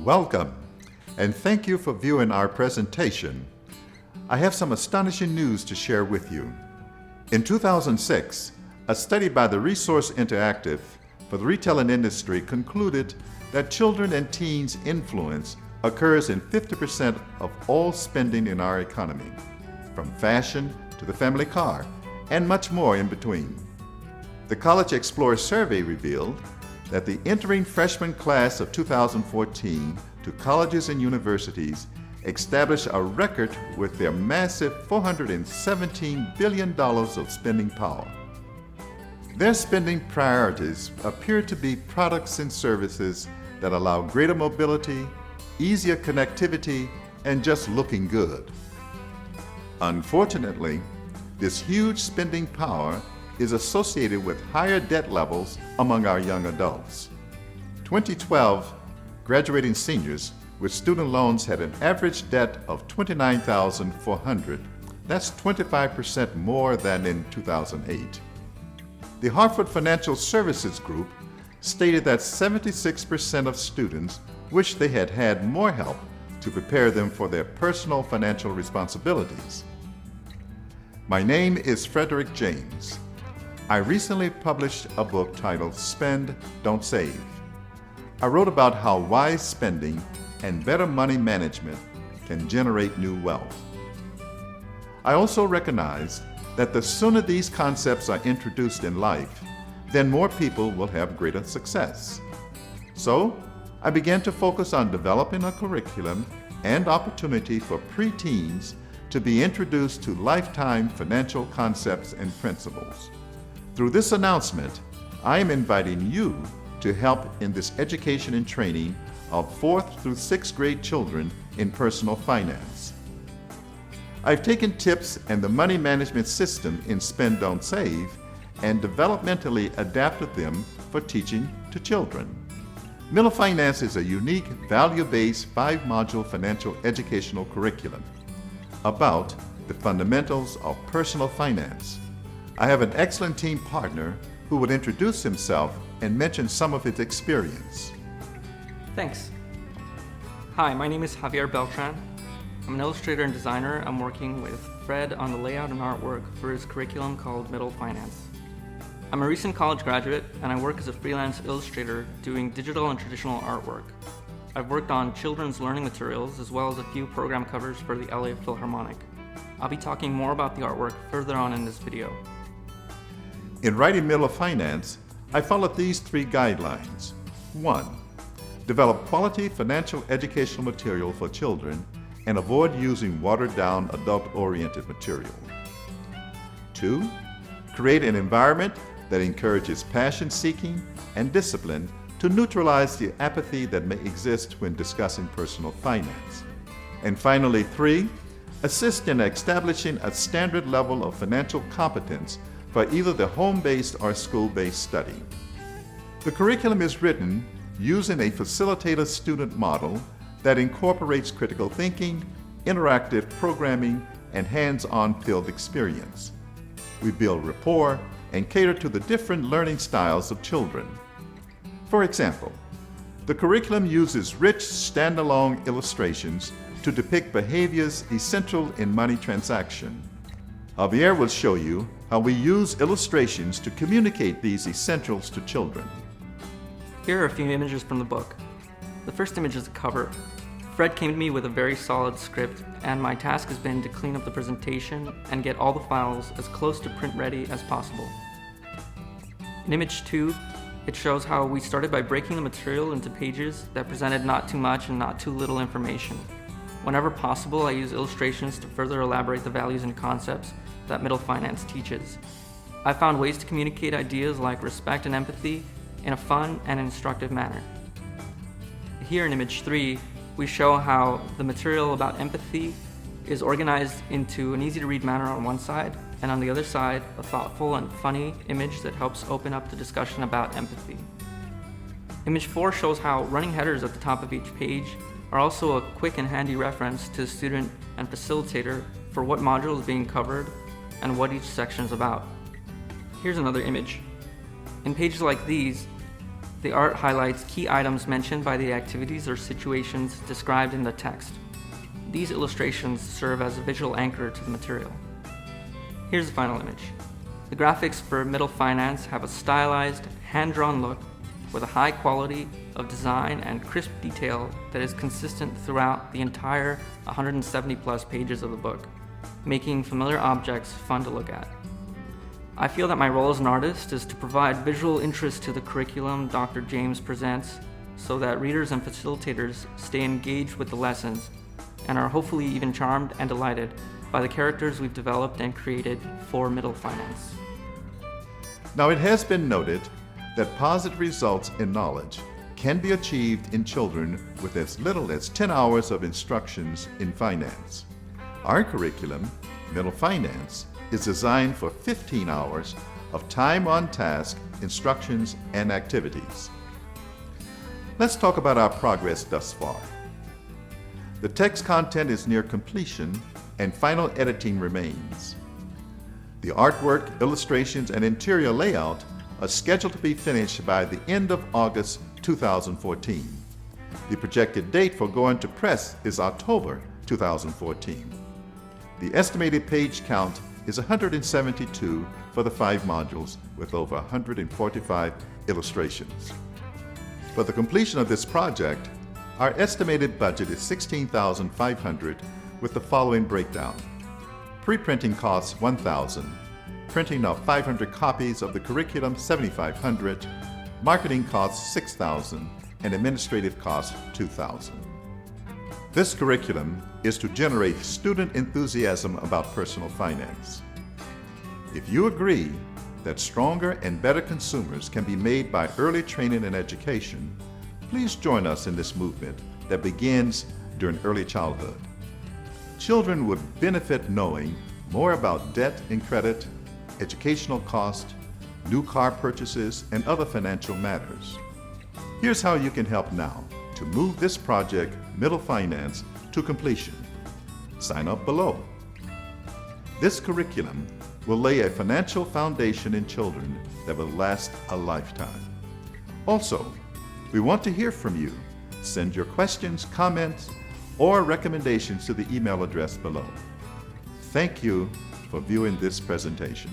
Welcome, and thank you for viewing our presentation. I have some astonishing news to share with you. In 2006, a study by the Resource Interactive for the retailing industry concluded that children and teens' influence occurs in 50% of all spending in our economy, from fashion to the family car, and much more in between. The College Explorer survey revealed that the entering freshman class of 2014 to colleges and universities established a record with their massive $417 billion of spending power. Their spending priorities appear to be products and services that allow greater mobility, easier connectivity, and just looking good. Unfortunately, this huge spending power is associated with higher debt levels among our young adults. 2012, graduating seniors with student loans had an average debt of $29,400. That's 25% more than in 2008. The Hartford Financial Services Group stated that 76% of students wish they had had more help to prepare them for their personal financial responsibilities. My name is Frederick James. I recently published a book titled Spend, Don't Save. I wrote about how wise spending and better money management can generate new wealth. I also recognize that the sooner these concepts are introduced in life, then more people will have greater success. So, I began to focus on developing a curriculum and opportunity for preteens to be introduced to lifetime financial concepts and principles. Through this announcement, I am inviting you to help in this education and training of 4th through 6th grade children in personal finance. I've taken tips and the money management system in Spend, Don't Save and developmentally adapted them for teaching to children. Middle Finance is a unique, value-based 5-module financial educational curriculum about the fundamentals of personal finance. I have an excellent team partner who would introduce himself and mention some of his experience. Thanks. Hi, my name is Javier Beltran. I'm an illustrator and designer. I'm working with Fred on the layout and artwork for his curriculum called Middle Finance. I'm a recent college graduate and I work as a freelance illustrator doing digital and traditional artwork. I've worked on children's learning materials as well as a few program covers for the LA Philharmonic. I'll be talking more about the artwork further on in this video. In writing Middle Finance, I followed these 3 guidelines. 1. Develop quality financial educational material for children and avoid using watered-down adult-oriented material. 2. Create an environment that encourages passion-seeking and discipline to neutralize the apathy that may exist when discussing personal finance. And finally, 3. Assist in establishing a standard level of financial competence for either the home-based or school-based study. The curriculum is written using a facilitator student model that incorporates critical thinking, interactive programming, and hands-on field experience. We build rapport and cater to the different learning styles of children. For example, the curriculum uses rich standalone illustrations to depict behaviors essential in money transaction. Javier will show you how we use illustrations to communicate these essentials to children. Here are a few images from the book. The first image is a cover. Fred came to me with a very solid script, and my task has been to clean up the presentation and get all the files as close to print ready as possible. In image 2, it shows how we started by breaking the material into pages that presented not too much and not too little information. Whenever possible, I use illustrations to further elaborate the values and concepts that Middle Finance teaches. I found ways to communicate ideas like respect and empathy in a fun and instructive manner. Here in image 3, we show how the material about empathy is organized into an easy-to-read manner on one side, and on the other side, a thoughtful and funny image that helps open up the discussion about empathy. Image 4 shows how running headers at the top of each page are also a quick and handy reference to the student and facilitator for what module is being covered and what each section is about. Here's another image. In pages like these, The art highlights key items mentioned by the activities or situations described in the text. These illustrations serve as a visual anchor to the material. Here's the final image. The graphics for Middle Finance have a stylized, hand-drawn look with a high quality of design and crisp detail that is consistent throughout the entire 170 plus pages of the book, making familiar objects fun to look at. I feel that my role as an artist is to provide visual interest to the curriculum Dr. James presents so that readers and facilitators stay engaged with the lessons and are hopefully even charmed and delighted by the characters we've developed and created for Middle Finance. Now, it has been noted that positive results in knowledge can be achieved in children with as little as 10 hours of instructions in finance. Our curriculum, Middle Finance, is designed for 15 hours of time on task, instructions, and activities. Let's talk about our progress thus far. The text content is near completion and final editing remains. The artwork, illustrations, and interior layout are scheduled to be finished by the end of August 2014. The projected date for going to press is October 2014. The estimated page count is 172 for the 5 modules with over 145 illustrations. For the completion of this project, our estimated budget is $16,500 with the following breakdown. Pre-printing costs $1,000, printing of 500 copies of the curriculum $7,500, marketing costs $6,000, and administrative costs $2,000. This curriculum is to generate student enthusiasm about personal finance. If you agree that stronger and better consumers can be made by early training and education, please join us in this movement that begins during early childhood. Children would benefit knowing more about debt and credit, educational cost, new car purchases, and other financial matters. Here's how you can help now to move this project, Middle Finance, to completion. Sign up below. This curriculum will lay a financial foundation in children that will last a lifetime. Also, we want to hear from you. Send your questions, comments, or recommendations to the email address below. Thank you for viewing this presentation.